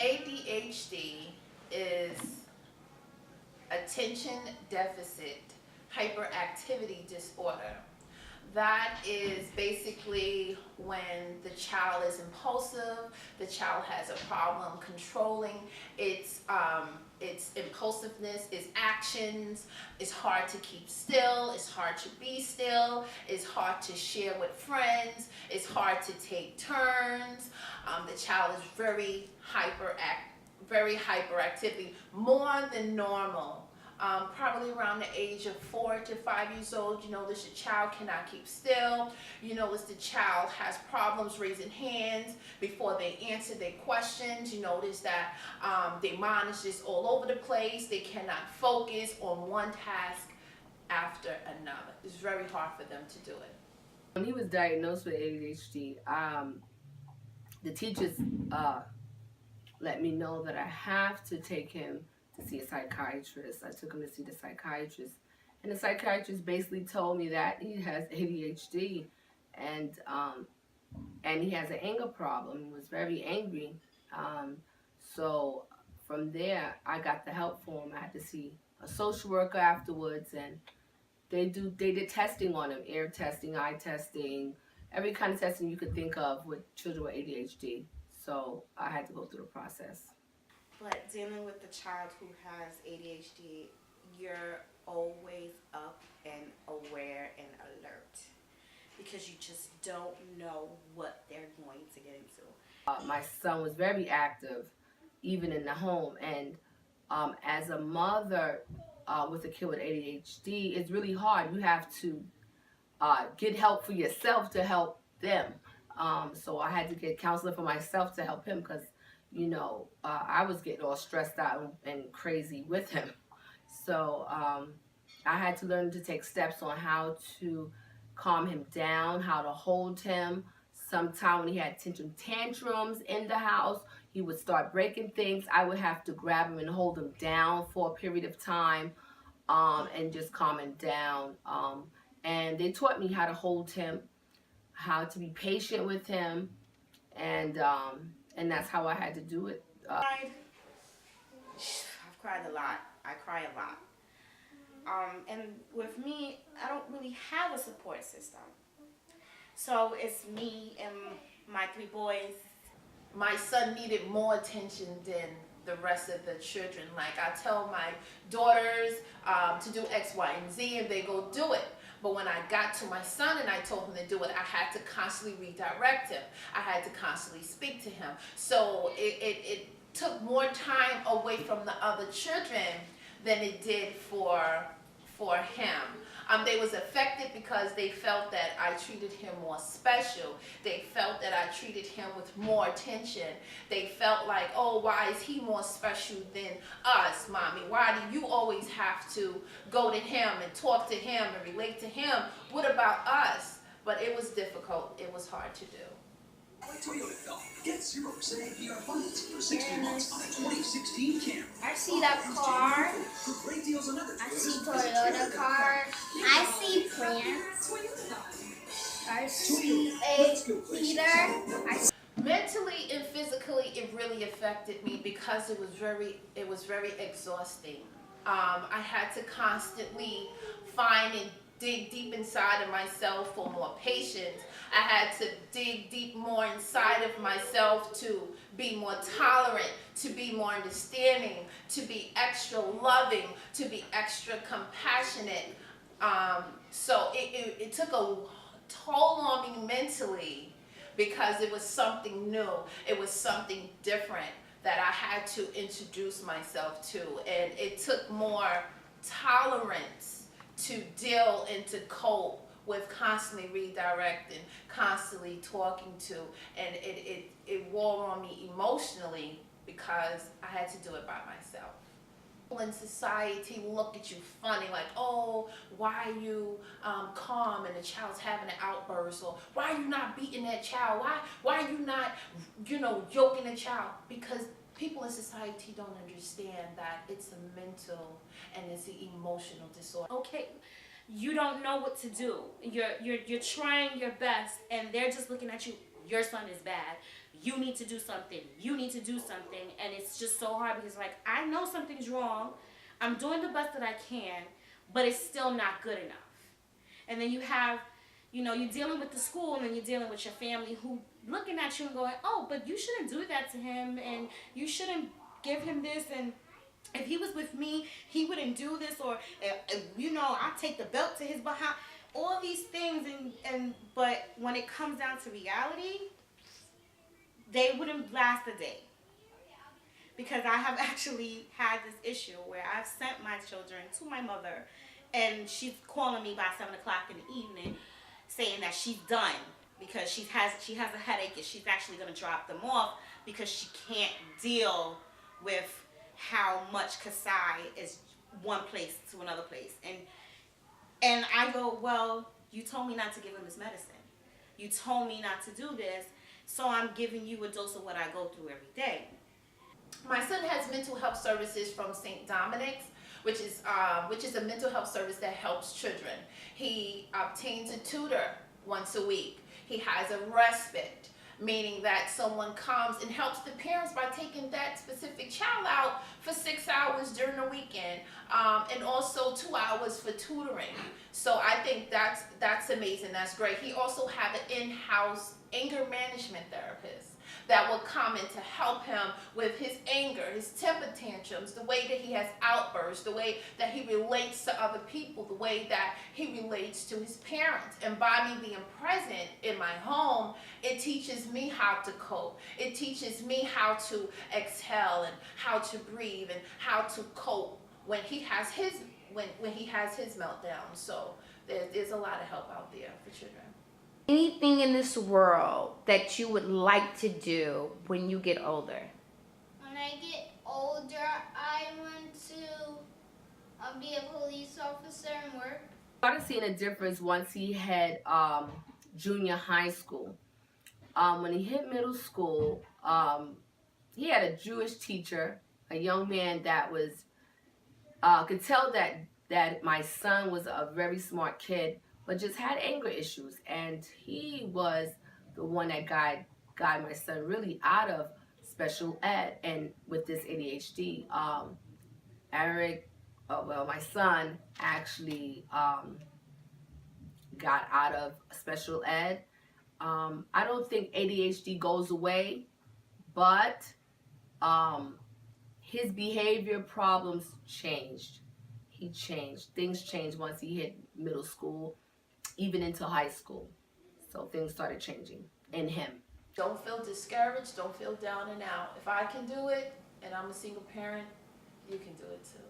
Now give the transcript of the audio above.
ADHD is attention deficit hyperactivity disorder. That is basically when the child is impulsive, the child has a problem controlling its impulsiveness, its actions. It's hard to keep still, it's hard to be still, it's hard to share with friends, it's hard to take turns. The child is very hyperactivity, more than normal. Probably around the age of 4 to 5 years old, you notice the child cannot keep still. You notice the child has problems raising hands before they answer their questions. You notice that their mind is just all over the place. They cannot focus on one task after another. It's very hard for them to do it. When he was diagnosed with ADHD, the teachers let me know that I have to take him to see a psychiatrist. I took him to see the psychiatrist, and the psychiatrist basically told me that he has ADHD, and he has an anger problem. He was very angry. So from there, I got the help for him. I had to see a social worker afterwards, and they did testing on him, ear testing, eye testing, every kind of testing you could think of with children with ADHD. So I had to go through the process. But dealing with a child who has ADHD, you're always up and aware and alert because you just don't know what they're going to get into. My son was very active, even in the home. And as a mother with a kid with ADHD, it's really hard. You have to get help for yourself to help them. So I had to get counseling for myself to help him because I was getting all stressed out and crazy with him. So I had to learn to take steps on how to calm him down, how to hold him. Sometime when he had tantrums in the house, he would start breaking things. I would have to grab him and hold him down for a period of time and just calm him down. And they taught me how to hold him, how to be patient with him, and that's how I had to do it. I've cried a lot. I cry a lot. And with me, I don't really have a support system. So it's me and my 3 boys. My son needed more attention than the rest of the children. Like, I tell my daughters to do X, Y, and Z, and they go do it. But when I got to my son and I told him to do it, I had to constantly redirect him. I had to constantly speak to him. So it took more time away from the other children than it did for him. They was affected because they felt that I treated him more special. They felt that I treated him with more attention. They felt like, oh, why is he more special than us, Mommy? Why do you always have to go to him and talk to him and relate to him? What about us? But it was difficult. It was hard to do. Toyota get 0% APR finance for 60 months on a 2016 Camry. I see that car. For great deals on other I see Toyota car. I see plants. I see a heater. Mentally and physically, it really affected me because it was very exhausting. I had to constantly find and dig deep inside of myself for more patience. I had to dig deep more inside of myself to be more tolerant, to be more understanding, to be extra loving, to be extra compassionate. So it took a toll on me mentally because it was something new. It was something different that I had to introduce myself to. And it took more tolerance to deal and to cope with constantly redirecting, constantly talking to, and it wore on me emotionally because I had to do it by myself. People in society look at you funny, like, oh, why are you calm and the child's having an outburst, or why are you not beating that child? Why are you not, joking the child? Because people in society don't understand that it's a mental and it's an emotional disorder. Okay, you don't know what to do. You're trying your best, and they're just looking at you. your son is bad. You need to do something. You need to do something. And it's just so hard because, like, I know something's wrong. I'm doing the best that I can, but it's still not good enough. And then you have, you're dealing with the school, and then you're dealing with your family who looking at you and going, oh, but you shouldn't do that to him, and you shouldn't give him this, and if he was with me, he wouldn't do this, or, I take the belt to his behind. All these things, but when it comes down to reality, they wouldn't last a day. Because I have actually had this issue where I've sent my children to my mother, and she's calling me by 7 o'clock in the evening saying that she's done because she has a headache, and she's actually going to drop them off because she can't deal with how much Kasai is one place to another place. And I go, well, you told me not to give him this medicine. You told me not to do this, so I'm giving you a dose of what I go through every day. My son has mental health services from St. Dominic's, which is a mental health service that helps children. He obtains a tutor once a week. He has a respite, meaning that someone comes and helps the parents by taking that specific child out for 6 hours during the weekend, and also 2 hours for tutoring. So I think that's amazing. That's great. He also have an in-house anger management therapist that will come in to help him with his anger, his temper tantrums, the way that he has outbursts, the way that he relates to other people, the way that he relates to his parents. And by me being present in my home, it teaches me how to cope. It teaches me how to exhale and how to breathe and how to cope when he has his meltdown. So there's a lot of help out there for children. Anything in this world that you would like to do when you get older? When I get older, I want to be a police officer and work. I started seeing a difference once he had junior high school. When he hit middle school, he had a Jewish teacher, a young man that was could tell that my son was a very smart kid, but just had anger issues, and he was the one that guided my son really out of special ed and with this ADHD. My son actually got out of special ed. I don't think ADHD goes away, but his behavior problems changed. He changed. Things changed once he hit middle school, even into high school. So things started changing in him. Don't feel discouraged. Don't feel down and out. If I can do it, and I'm a single parent, you can do it too.